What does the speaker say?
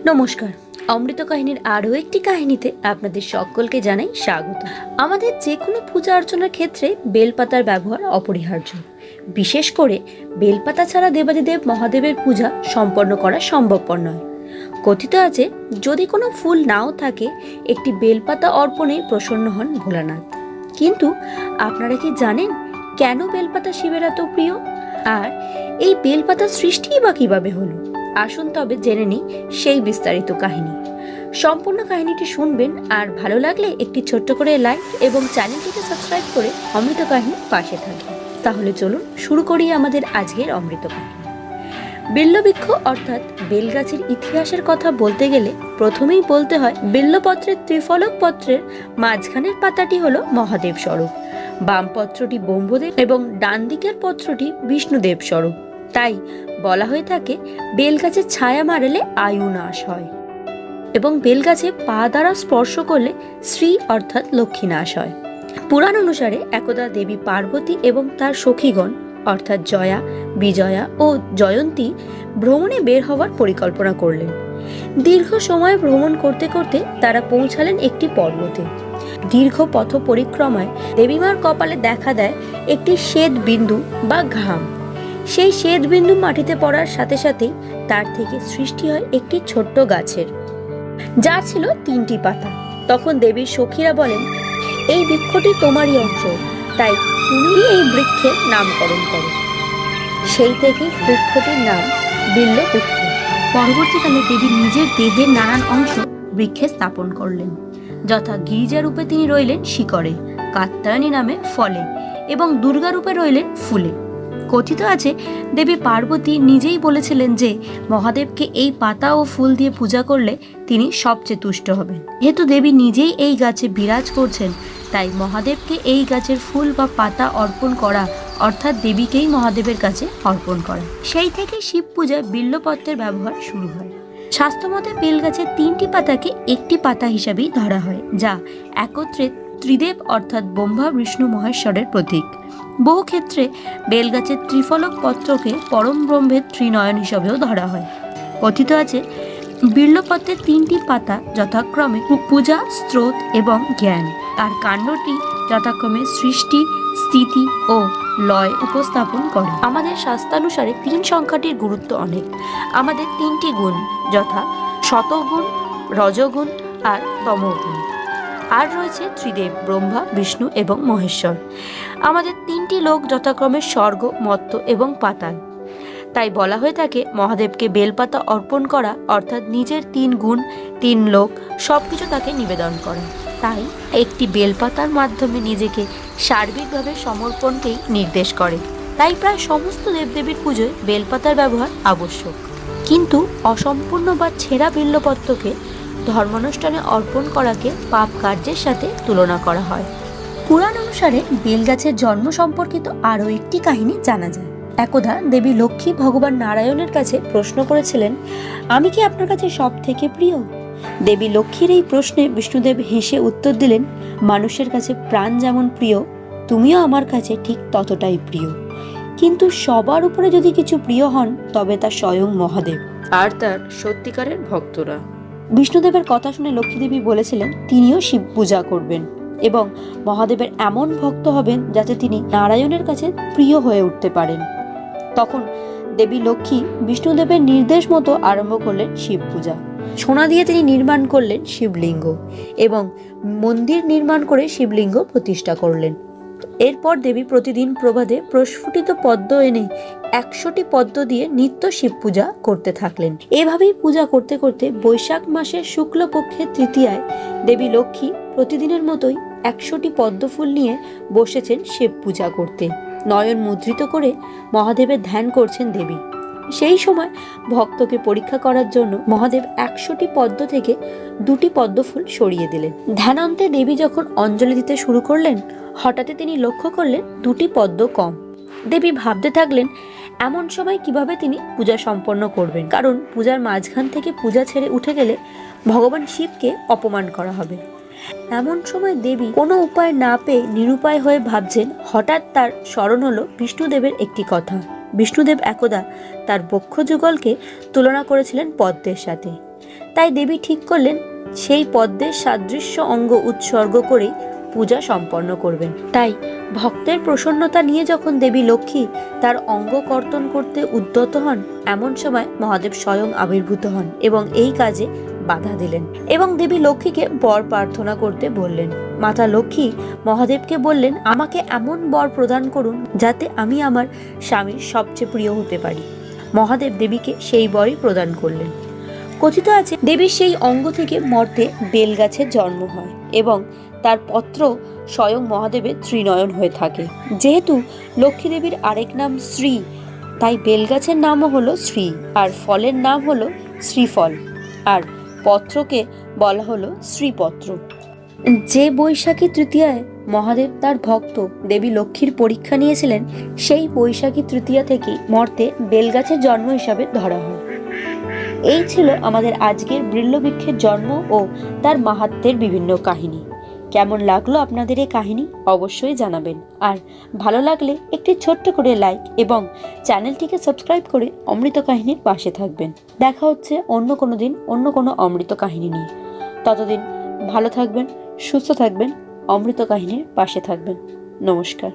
নমস্কার, অমৃত কাহিনীর আরও একটি কাহিনীতে আপনাদের সকলকে জানাই স্বাগত। আমাদের যে কোনো পূজা অর্চনার ক্ষেত্রে বেলপাতার ব্যবহার অপরিহার্য। বিশেষ করে বেলপাতা ছাড়া দেবাদিদেব মহাদেবের পূজা সম্পন্ন করা সম্ভবপর নয়। কথিত আছে, যদি কোনো ফুল নাও থাকে, একটি বেলপাতা অর্পণে প্রসন্ন হন ভোলানাথ। কিন্তু আপনারা কি জানেন কেন বেলপাতা শিবের এত প্রিয়? আর এই বেলপাতার সৃষ্টিই বা কিভাবে হলো? আসুন তবে জেনে নিই সেই বিস্তারিত কাহিনী। সম্পূর্ণ কাহিনীটি শুনবেন, আর ভালো লাগলে একটি ছোট্ট করে লাইক এবং চ্যানেলটিকে সাবস্ক্রাইব করে অমৃত কাহিনীর পাশে থাকবেন। তাহলে চলুন শুরু করি আমাদের আজকের অমৃত কাহিনী। বিল্লবৃক্ষ অর্থাৎ বেলগাছের ইতিহাসের কথা বলতে গেলে প্রথমেই বলতে হয় বিল্লপত্রের ত্রিফলক পত্রের মাঝখানের পাতাটি হলো মহাদেব স্বরূপ, বাম পত্রটি ব্রহ্মদেব এবং ডান দিকের পত্রটি বিষ্ণুদেব স্বরূপ। তাই বলা হয়ে থাকে বেলগাছের ছায়া মারলে আয়ু নাশ হয় এবং বেলগাছে পা দ্বারা স্পর্শ করলে শ্রী অর্থাৎ লক্ষ্মী নাশ হয়। পুরাণ অনুসারে একদা দেবী পার্বতী এবং তার সখীগণ অর্থাৎ জয়া, বিজয়া ও জয়ন্তী ভ্রমণে বের হওয়ার পরিকল্পনা করলেন। দীর্ঘ সময় ভ্রমণ করতে করতে তারা পৌঁছালেন একটি পর্বতে। দীর্ঘ পথ পরিক্রমায় দেবীমার কপালে দেখা দেয় একটি শ্বেত বিন্দু বা ঘাম। সেই শ্বেত বিন্দু মাটিতে পড়ার সাথে সাথেই তার থেকে সৃষ্টি হয় একটি ছোট্ট গাছের, যার ছিল 3টি পাতা। তখন দেবীর সখীরা বলেন, এই বৃক্ষটি তোমারই অংশ, তাই তুমি এই বৃক্ষের নামকরণ করো। সেই থেকে বৃক্ষটির নাম বিল্ল বৃক্ষ। পরবর্তীকালে দেবী নিজের দেহের নানান অংশ বৃক্ষে স্থাপন করলেন, যথা গিরিজা রূপে তিনি রইলেন শিকড়ে, কাত্যায়নী নামে ফলে এবং দুর্গা রূপে রইলেন ফুলে। কথিত আছে দেবী পার্বতী নিজেই বলেছিলেন যে মহাদেবকে এই পাতা ও ফুল দিয়ে পূজা করলে তিনি সবচেয়ে তুষ্ট হবেন। যেহেতু দেবী নিজেই এই গাছে বিরাজ করছেন, তাই মহাদেবকে এই গাছের ফুল বা পাতা অর্পণ করা অর্থাৎ দেবীকেই মহাদেবের কাছে অর্পণ করা। সেই থেকে শিব পূজায় বিল্লপত্রের ব্যবহার শুরু হয়। শাস্ত্রমতে বেলগাছের 3টি পাতাকে একটি পাতা হিসাবেই ধরা হয়, যা একত্রে ত্রিদেব অর্থাৎ ব্রহ্মা, বিষ্ণু, মহেশ্বরের প্রতীক। বহু ক্ষেত্রে বেলগাছের ত্রিফলক পত্রকে পরম ব্রহ্মের ত্রিনয়ন হিসাবেও ধরা হয়। কথিত আছে বিল্লপত্রের 3টি পাতা যথাক্রমে পূজা, স্রোত এবং জ্ঞান, আর কাণ্ডটি যথাক্রমে সৃষ্টি, স্থিতি ও লয় উপস্থাপন করে। আমাদের শাস্ত্রানুসারে 3 সংখ্যাটির গুরুত্ব অনেক। আমাদের 3টি গুণ যথা শতগুণ, রজগুণ আর তমগুণ। আর রয়েছে ত্রিদেব ব্রহ্মা, বিষ্ণু এবং মহেশ্বর। আমাদের 3টি লোক যথাক্রমে স্বর্গ, মর্ত্য এবং পাতাল। তাই বলা হয়ে থাকে মহাদেবকে বেলপাতা অর্পণ করা অর্থাৎ নিজের 3 গুণ, 3 লোক সবকিছু তাকে নিবেদন করা। তাই একটি বেলপাতার মাধ্যমে নিজেকে সার্বিকভাবে সমর্পণকেই নির্দেশ করে। তাই প্রায় সমস্ত দেবদেবীর পুজোয় বেলপাতার ব্যবহার আবশ্যক। কিন্তু অসম্পূর্ণ বা ছেঁড়া বিল্লপত্রকে ধর্মানুষ্ঠানে অর্পণ করাকে পাপ কার্যের সাথে তুলনা করা হয়। পুরাণ অনুসারে বেলগাছের জন্ম সম্পর্কিত আরও একটি কাহিনী জানা যায়। একদা দেবী লক্ষ্মী ভগবান নারায়ণের কাছে প্রশ্ন করেছিলেন, আমি কি আপনার কাছে সব থেকে প্রিয়? দেবী লক্ষ্মীর এই প্রশ্নে বিষ্ণুদেব হেসে উত্তর দিলেন, মানুষের কাছে প্রাণ যেমন প্রিয়, তুমিও আমার কাছে ঠিক ততটাই প্রিয়। কিন্তু সবার উপরে যদি কিছু প্রিয় হন, তবে তা স্বয়ং মহাদেব আর তার সত্যিকারের ভক্তরা। বিষ্ণুদেবের কথা শুনে লক্ষ্মীদেবী বলেছিলেন তিনিও শিব পূজা করবেন এবং মহাদেবের এমন ভক্ত হবেন যাতে তিনি নারায়ণের কাছে প্রিয় হয়ে উঠতে পারেন। তখন দেবী লক্ষ্মী বিষ্ণুদেবের নির্দেশ মতো আরম্ভ করলেন শিব পূজা। সোনা দিয়ে তিনি নির্মাণ করলেন শিবলিঙ্গ এবং মন্দির নির্মাণ করে শিবলিঙ্গ প্রতিষ্ঠা করলেন। এরপর দেবী প্রতিদিন প্রভাতে প্রস্ফুটিত পদ্ম এনে 100টি পদ্ম দিয়ে নিত্য শিব পূজা করতে থাকলেন। এভাবেই পূজা করতে করতে বৈশাখ মাসের শুক্লপক্ষের তৃতীয়ায় দেবী লক্ষ্মী প্রতিদিনের মতোই 100টি পদ্ম ফুল নিয়ে বসেছেন শিব পূজা করতে। নয়ন মুদ্রিত করে মহাদেবের ধ্যান করছেন দেবী। সেই সময় ভক্তকে পরীক্ষা করার জন্য মহাদেব 100টি পদ্ম থেকে 2টি পদ্ম ফুল সরিয়ে দিলেন। ধ্যানান্তে দেবী যখন অঞ্জলি দিতে শুরু করলেন, হঠাৎ তিনি লক্ষ্য করলেন 2টি পদ্ম কম। দেবী ভাবতে থাকলেন এমন সময় কিভাবে তিনি পূজা সম্পন্ন করবেন, কারণ পূজার মাঝখান থেকে পূজা ছেড়ে উঠে গেলে ভগবান শিবকে অপমান করা হবে। এমন সময় দেবী কোনো উপায় না পেয়ে নিরুপায় হয়ে ভাবছেন, হঠাৎ তার স্মরণ হলো বিষ্ণুদেবের একটি কথা। বিষ্ণুদেব একদা তার বক্ষ যুগলকে তুলনা করেছিলেন পদ্মের সাথে। তাই দেবী ঠিক করলেন সেই পদ্মের সাদৃশ্য অঙ্গ উৎসর্গ করে পূজা সম্পন্ন করবেন। তাই ভক্তের প্রসন্নতা নিয়ে যখন দেবী লক্ষ্মী তার অঙ্গ কর্তন করতে উদ্যত হন, এমন সময় মহাদেব স্বয়ং আবির্ভূত হন এবং এই কাজে বাধা দিলেন এবং দেবী লক্ষ্মীকে বর প্রার্থনা করতে বললেন। মাতা লক্ষ্মী মহাদেবকে বললেন, আমাকে এমন বর প্রদান করুন যাতে আমি আমার স্বামীর সবচেয়ে প্রিয় হতে পারি। মহাদেব দেবীকে সেই বরই প্রদান করলেন। কথিত আছে দেবীর সেই অঙ্গ থেকে মর্তে বেলগাছের জন্ম হয় এবং তার পত্র স্বয়ং মহাদেবের ত্রিনয়ন হয়ে থাকে। যেহেতু লক্ষ্মী দেবীর আরেক নাম শ্রী, তাই বেলগাছের নামও হলো শ্রী, আর ফলের নাম হলো শ্রীফল, আর পত্রকে বলা হলো শ্রীপত্র। যে বৈশাখী তৃতীয়ায় মহাদেব তার ভক্ত দেবী লক্ষ্মীর পরীক্ষা নিয়েছিলেন, সেই বৈশাখী তৃতীয়া থেকেই মর্তে বেলগাছের জন্ম হিসাবে ধরা হয়। এই ছিল আমাদের আজকের বৃল্লবৃক্ষের জন্ম ও তার মাহাত্ম্যের বিভিন্ন কাহিনী। কেমন লাগলো আপনাদের এই কাহিনী অবশ্যই জানাবেন, আর ভালো লাগলে একটি ছোট্ট করে লাইক এবং চ্যানেলটিকে সাবস্ক্রাইব করে অমৃত কাহিনীর পাশে থাকবেন। দেখা হচ্ছে অন্য কোনো দিন অন্য কোনো অমৃত কাহিনী নিয়ে। ততদিন ভালো থাকবেন, সুস্থ থাকবেন, অমৃত কাহিনীর পাশে থাকবেন। নমস্কার।